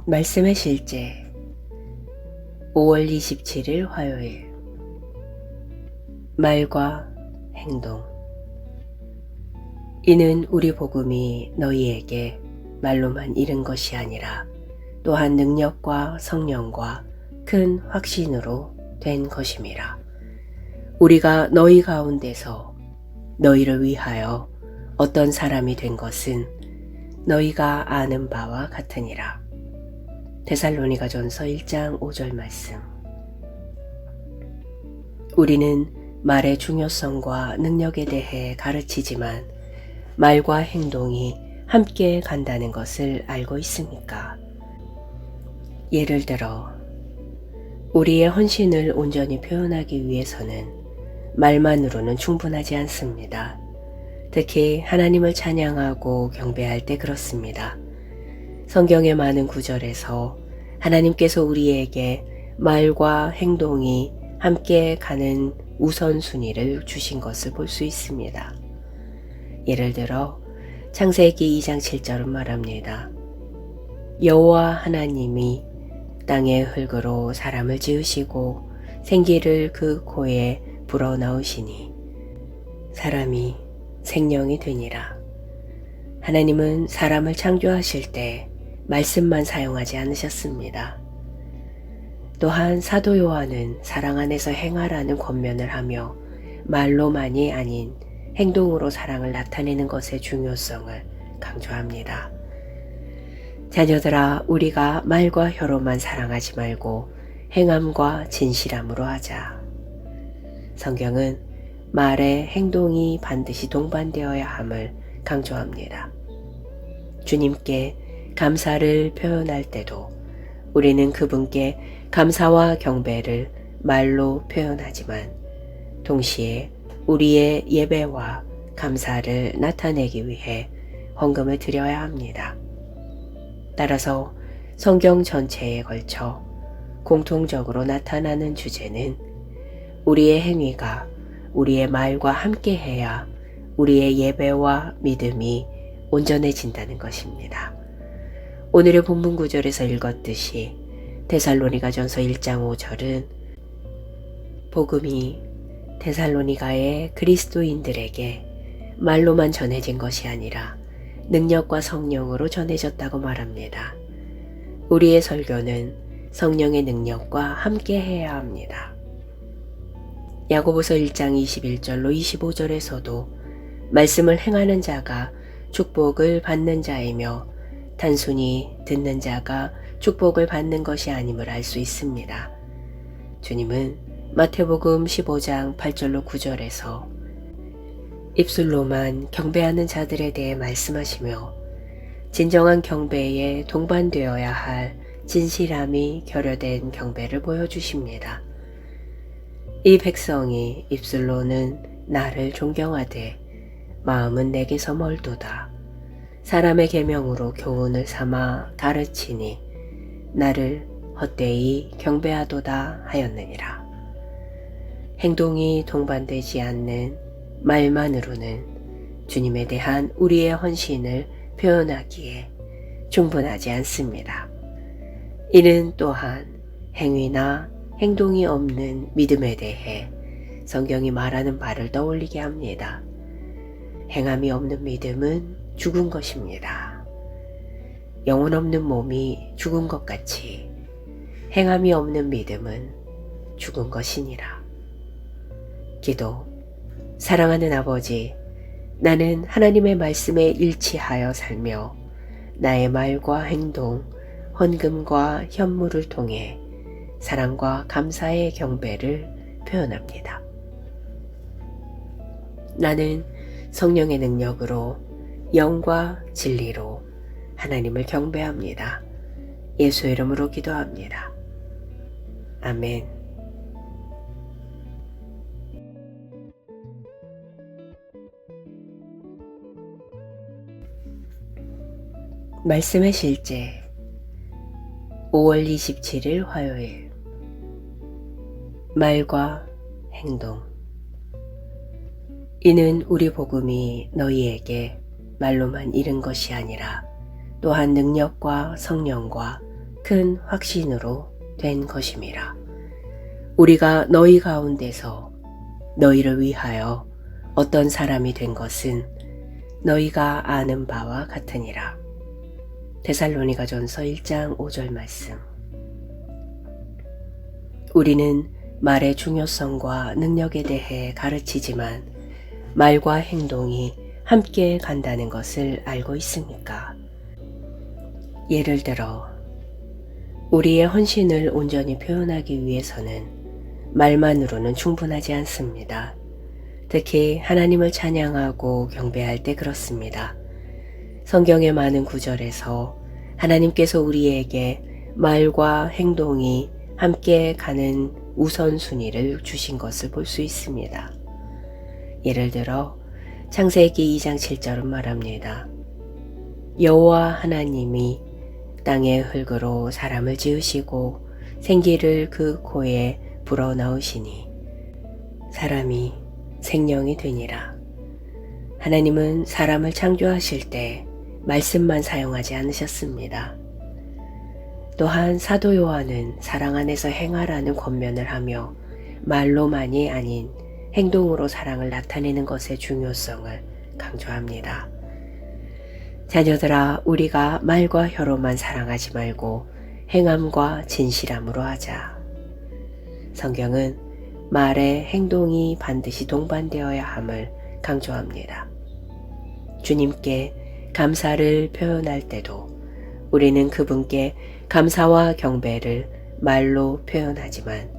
말씀의 실제 5월 27일 화요일. 말과 행동. 이는 우리 복음이 너희에게 말로만 이른 것이 아니라 또한 능력과 성령과 큰 확신으로 된 것임이라. 우리가 너희 가운데서 너희를 위하여 어떤 사람이 된 것은 너희가 아는 바와 같으니라. 데살로니가전서 1장 5절 말씀. 우리는 말의 중요성과 능력에 대해 가르치지만 말과 행동이 함께 간다는 것을 알고 있습니까? 예를 들어 우리의 헌신을 온전히 표현하기 위해서는 말만으로는 충분하지 않습니다. 특히 하나님을 찬양하고 경배할 때 그렇습니다. 성경의 많은 구절에서 하나님께서 우리에게 말과 행동이 함께 가는 우선순위를 주신 것을 볼 수 있습니다. 예를 들어 창세기 2장 7절은 말합니다. 여호와 하나님이 땅의 흙으로 사람을 지으시고 생기를 그 코에 불어넣으시니 사람이 생명이 되니라. 하나님은 사람을 창조하실 때 말씀만 사용하지 않으셨습니다. 또한 사도 요한은 사랑 안에서 행하라는 권면을 하며 말로만이 아닌 행동으로 사랑을 나타내는 것의 중요성을 강조합니다. 자녀들아, 우리가 말과 혀로만 사랑하지 말고 행함과 진실함으로 하자. 성경은 말의 행동이 반드시 동반되어야 함을 강조합니다. 주님께 감사를 표현할 때도 우리는 그분께 감사와 경배를 말로 표현하지만 동시에 우리의 예배와 감사를 나타내기 위해 헌금을 드려야 합니다. 따라서 성경 전체에 걸쳐 공통적으로 나타나는 주제는 우리의 행위가 우리의 말과 함께해야 우리의 예배와 믿음이 온전해진다는 것입니다. 오늘의 본문 구절에서 읽었듯이 데살로니가전서 1장 5절은 복음이 데살로니가의 그리스도인들에게 말로만 전해진 것이 아니라 능력과 성령으로 전해졌다고 말합니다. 우리의 설교는 성령의 능력과 함께해야 합니다. 야고보서 1장 21절로 25절에서도 말씀을 행하는 자가 축복을 받는 자이며 단순히 듣는 자가 축복을 받는 것이 아님을 알 수 있습니다. 주님은 마태복음 15장 8절로 9절에서 입술로만 경배하는 자들에 대해 말씀하시며 진정한 경배에 동반되어야 할 진실함이 결여된 경배를 보여주십니다. 이 백성이 입술로는 나를 존경하되 마음은 내게서 멀도다. 사람의 계명으로 교훈을 삼아 가르치니 나를 헛되이 경배하도다 하였느니라. 행동이 동반되지 않는 말만으로는 주님에 대한 우리의 헌신을 표현하기에 충분하지 않습니다. 이는 또한 행위나 행동이 없는 믿음에 대해 성경이 말하는 바를 떠올리게 합니다. 행함이 없는 믿음은 죽은 것입니다. 영혼 없는 몸이 죽은 것 같이 행함이 없는 믿음은 죽은 것이니라. 기도. 사랑하는 아버지, 나는 하나님의 말씀에 일치하여 살며 나의 말과 행동, 헌금과 현물을 통해 사랑과 감사의 경배를 표현합니다. 나는 성령의 능력으로 영과 진리로 하나님을 경배합니다. 예수의 이름으로 기도합니다. 아멘. 말씀의 실제 5월 27일 화요일. 말과 행동. 이는 우리 복음이 너희에게 말로만 이른 것이 아니라 또한 능력과 성령과 큰 확신으로 된 것임이라. 우리가 너희 가운데서 너희를 위하여 어떤 사람이 된 것은 너희가 아는 바와 같으니라. 데살로니가전서 1장 5절 말씀. 우리는 말의 중요성과 능력에 대해 가르치지만 말과 행동이 함께 간다는 것을 알고 있습니까? 예를 들어 우리의 헌신을 온전히 표현하기 위해서는 말만으로는 충분하지 않습니다. 특히 하나님을 찬양하고 경배할 때 그렇습니다. 성경의 많은 구절에서 하나님께서 우리에게 말과 행동이 함께 가는 우선순위를 주신 것을 볼 수 있습니다. 예를 들어 창세기 2장 7절은 말합니다. 여호와 하나님이 땅의 흙으로 사람을 지으시고 생기를 그 코에 불어넣으시니 사람이 생명이 되니라. 하나님은 사람을 창조하실 때 말씀만 사용하지 않으셨습니다. 또한 사도 요한은 사랑 안에서 행하라는 권면을 하며 말로만이 아닌 행동으로 사랑을 나타내는 것의 중요성을 강조합니다. 자녀들아, 우리가 말과 혀로만 사랑하지 말고 행함과 진실함으로 하자. 성경은 말의 행동이 반드시 동반되어야 함을 강조합니다. 주님께 감사를 표현할 때도 우리는 그분께 감사와 경배를 말로 표현하지만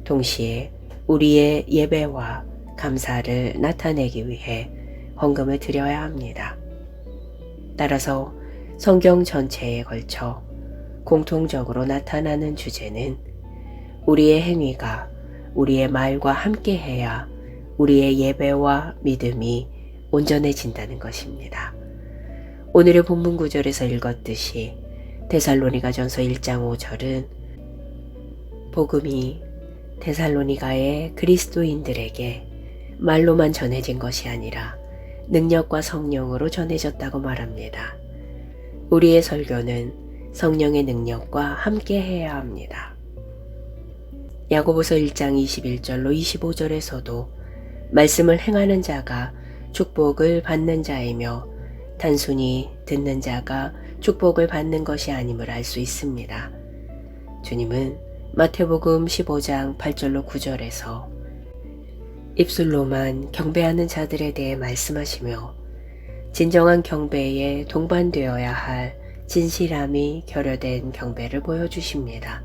동시에 우리의 예배와 감사를 나타내기 위해 헌금을 드려야 합니다. 따라서 성경 전체에 걸쳐 공통적으로 나타나는 주제는 우리의 행위가 우리의 말과 함께해야 우리의 예배와 믿음이 온전해진다는 것입니다. 오늘의 본문 구절에서 읽었듯이 데살로니가전서 1장 5절은 복음이 데살로니가의 그리스도인들에게 말로만 전해진 것이 아니라 능력과 성령으로 전해졌다고 말합니다. 우리의 설교는 성령의 능력과 함께 해야 합니다. 야고보서 1장 21절로 25절에서도 말씀을 행하는 자가 축복을 받는 자이며 단순히 듣는 자가 축복을 받는 것이 아님을 알 수 있습니다. 주님은 마태복음 15장 8절로 9절에서 입술로만 경배하는 자들에 대해 말씀하시며 진정한 경배에 동반되어야 할 진실함이 결여된 경배를 보여주십니다.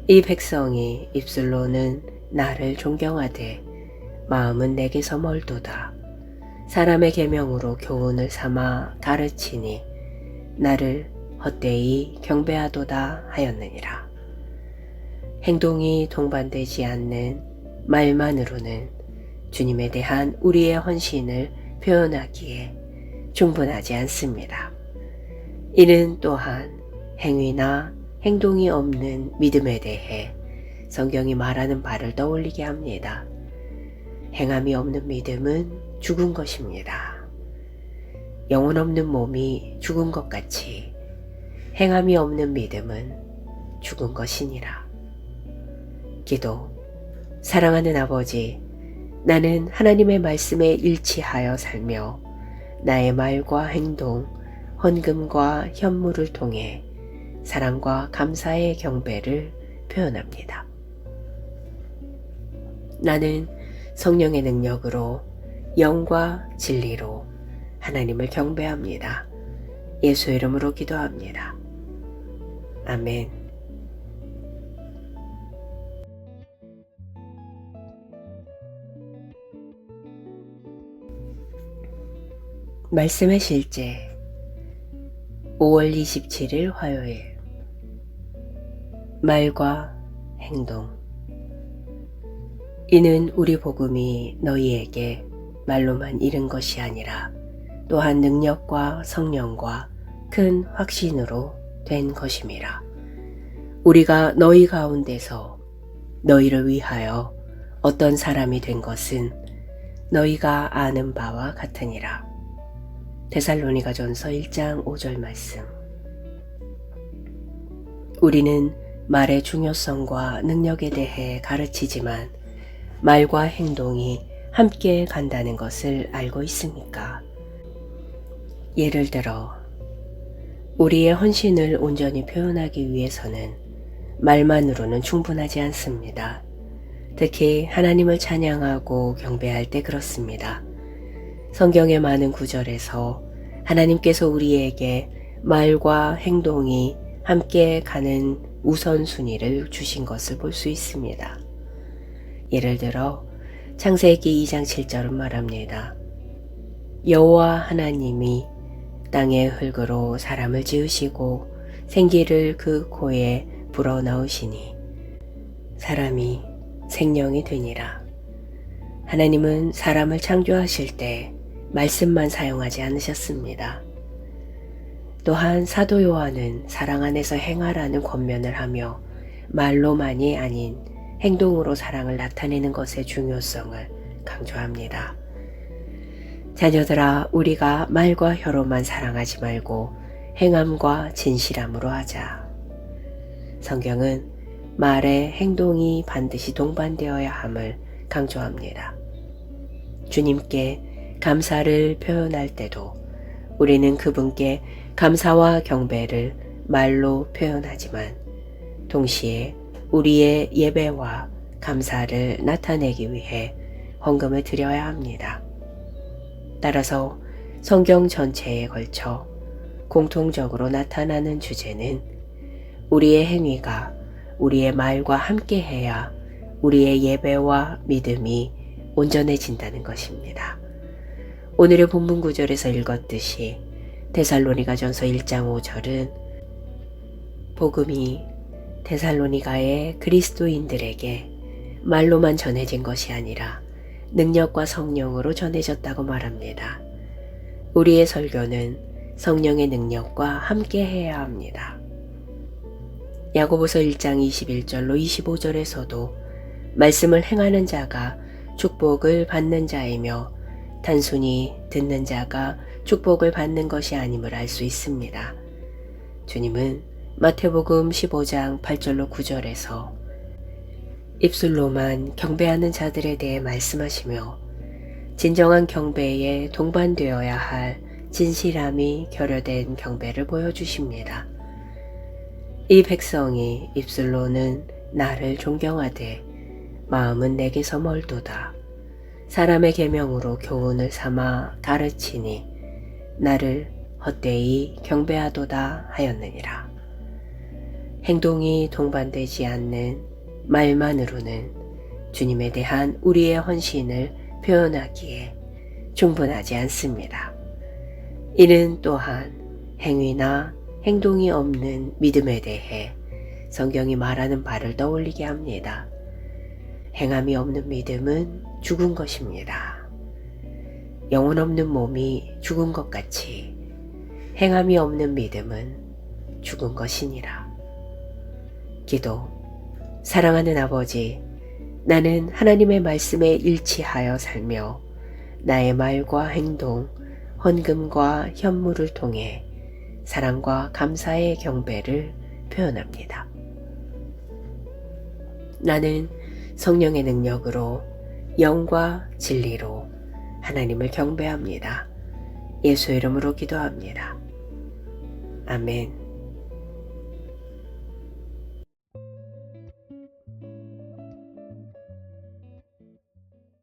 이 백성이 입술로는 나를 존경하되 마음은 내게서 멀도다. 사람의 계명으로 교훈을 삼아 가르치니 나를 헛되이 경배하도다 하였느니라. 행동이 동반되지 않는 말만으로는 주님에 대한 우리의 헌신을 표현하기에 충분하지 않습니다. 이는 또한 행위나 행동이 없는 믿음에 대해 성경이 말하는 바를 떠올리게 합니다. 행함이 없는 믿음은 죽은 것입니다. 영혼 없는 몸이 죽은 것 같이 행함이 없는 믿음은 죽은 것이니라. 기도. 사랑하는 아버지, 나는 하나님의 말씀에 일치하여 살며 나의 말과 행동, 헌금과 현물을 통해 사랑과 감사의 경배를 표현합니다. 나는 성령의 능력으로 영과 진리로 하나님을 경배합니다. 예수의 이름으로 기도합니다. 아멘. 말씀의 실제 5월 27일 화요일. 말과 행동. 이는 우리 복음이 너희에게 말로만 이른 것이 아니라 또한 능력과 성령과 큰 확신으로 된 것임이라. 우리가 너희 가운데서 너희를 위하여 어떤 사람이 된 것은 너희가 아는 바와 같으니라. 데살로니가전서 1장 5절 말씀. 우리는 말의 중요성과 능력에 대해 가르치지만 말과 행동이 함께 간다는 것을 알고 있습니까? 예를 들어 우리의 헌신을 온전히 표현하기 위해서는 말만으로는 충분하지 않습니다. 특히 하나님을 찬양하고 경배할 때 그렇습니다. 성경의 많은 구절에서 하나님께서 우리에게 말과 행동이 함께 가는 우선순위를 주신 것을 볼 수 있습니다. 예를 들어 창세기 2장 7절은 말합니다. 여호와 하나님이 땅의 흙으로 사람을 지으시고 생기를 그 코에 불어넣으시니 사람이 생명이 되니라. 하나님은 사람을 창조하실 때 말씀만 사용하지 않으셨습니다. 또한 사도 요한은 사랑 안에서 행하라는 권면을 하며 말로만이 아닌 행동으로 사랑을 나타내는 것의 중요성을 강조합니다. 자녀들아, 우리가 말과 혀로만 사랑하지 말고 행함과 진실함으로 하자. 성경은 말의 행동이 반드시 동반되어야 함을 강조합니다. 주님께 감사를 표현할 때도 우리는 그분께 감사와 경배를 말로 표현하지만 동시에 우리의 예배와 감사를 나타내기 위해 헌금을 드려야 합니다. 따라서 성경 전체에 걸쳐 공통적으로 나타나는 주제는 우리의 행위가 우리의 말과 함께해야 우리의 예배와 믿음이 온전해진다는 것입니다. 오늘의 본문 구절에서 읽었듯이 데살로니가전서 1장 5절은 복음이 데살로니가의 그리스도인들에게 말로만 전해진 것이 아니라 능력과 성령으로 전해졌다고 말합니다. 우리의 설교는 성령의 능력과 함께 해야 합니다. 야고보서 1장 21절로 25절에서도 말씀을 행하는 자가 축복을 받는 자이며 단순히 듣는 자가 축복을 받는 것이 아님을 알 수 있습니다. 주님은 마태복음 15장 8절로 9절에서 입술로만 경배하는 자들에 대해 말씀하시며 진정한 경배에 동반되어야 할 진실함이 결여된 경배를 보여주십니다. 이 백성이 입술로는 나를 존경하되 마음은 내게서 멀도다. 사람의 계명으로 교훈을 삼아 가르치니 나를 헛되이 경배하도다 하였느니라. 행동이 동반되지 않는 말만으로는 주님에 대한 우리의 헌신을 표현하기에 충분하지 않습니다. 이는 또한 행위나 행동이 없는 믿음에 대해 성경이 말하는 바를 떠올리게 합니다. 행함이 없는 믿음은 죽은 것입니다. 영혼 없는 몸이 죽은 것 같이 행함이 없는 믿음은 죽은 것이니라. 기도. 사랑하는 아버지, 나는 하나님의 말씀에 일치하여 살며 나의 말과 행동, 헌금과 현물을 통해 사랑과 감사의 경배를 표현합니다. 나는 성령의 능력으로 영과 진리로 하나님을 경배합니다. 예수 이름으로 기도합니다. 아멘.